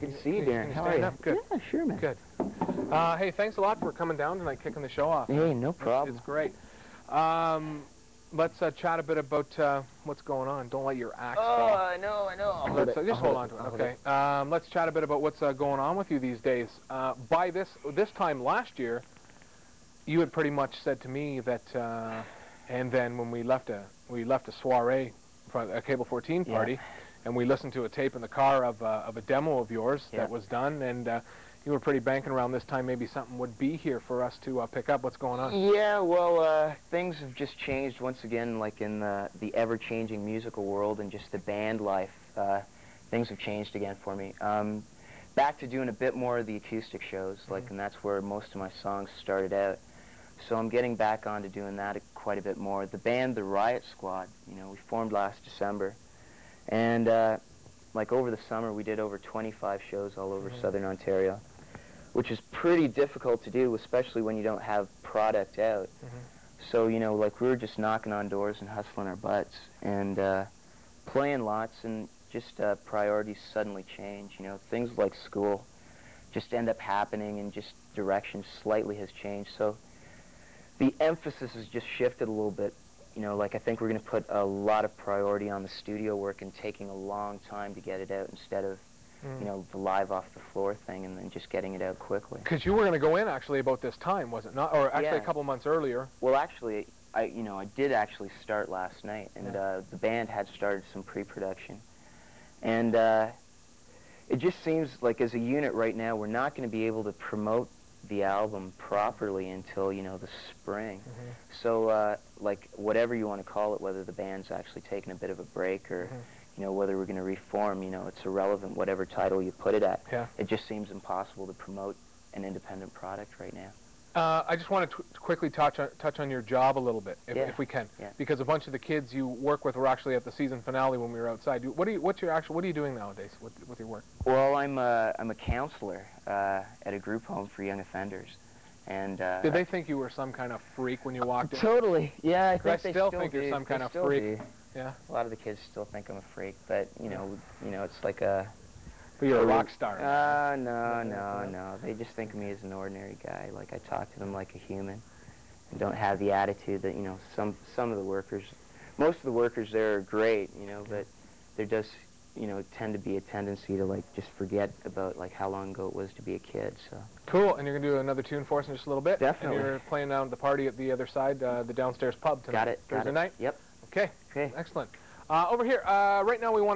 Good to see you, Daren. How are you? Good. Yeah, sure, man. Good. Hey, thanks a lot for coming down tonight, kicking the show off. Hey, no problem. It's great. Let's chat a bit about what's going on. Don't let your axe fall. Oh, I know. Let's just hold on to it. Okay. Let's chat a bit about what's going on with you these days. By this time last year, you had pretty much said to me that, and then when we left a soiree, a Cable 14 party, and we listened to a tape in the car of a demo of yours that was done, and you were pretty banking around this time maybe something would be here for us to pick up. What's going on? Yeah, well, things have just changed once again, like in the ever-changing musical world and just the band life. Things have changed again for me. Back to doing a bit more of the acoustic shows, and that's where most of my songs started out. So I'm getting back on to doing that quite a bit more. The band, the Riot Squad, we formed last December. And like over the summer, we did over 25 shows all over Southern Ontario, which is pretty difficult to do, especially when you don't have product out. So, like we were just knocking on doors and hustling our butts and playing lots, and just priorities suddenly change. Things like school just end up happening, and just direction slightly has changed. So the emphasis has just shifted a little bit. Like I think we're going to put a lot of priority on the studio work and taking a long time to get it out instead of, the live off the floor thing and then just getting it out quickly. Because you were going to go in actually about this time, was it not? Or actually a couple months earlier. Well, actually, I did actually start last night, and the band had started some pre-production. And it just seems like as a unit right now, we're not going to be able to promote the album properly until the spring. So like whatever you want to call it, whether the band's actually taking a bit of a break or whether we're going to reform, it's irrelevant whatever title you put it at. It just seems impossible to promote an independent product right now. I just want to quickly touch on your job a little bit, if we can, because a bunch of the kids you work with were actually at the season finale when we were outside. What are you doing nowadays with your work? Well, I'm a counselor at a group home for young offenders, and did they think you were some kind of freak when you walked in? Totally, yeah. I think I still think you're some kind of freak. Yeah. A lot of the kids still think I'm a freak, but it's like a. But you're a rock star. No. They just think of me as an ordinary guy. Like I talk to them like a human, and don't have the attitude that some of the workers. Most of the workers there are great, but there does tend to be a tendency to just forget about how long ago it was to be a kid. So. Cool. And you're gonna do another tune for us in just a little bit. Definitely. And you're playing down at the party at the other side, the downstairs pub tonight. Got it. Thursday night. Yep. Okay. Excellent. Over here, right now we want.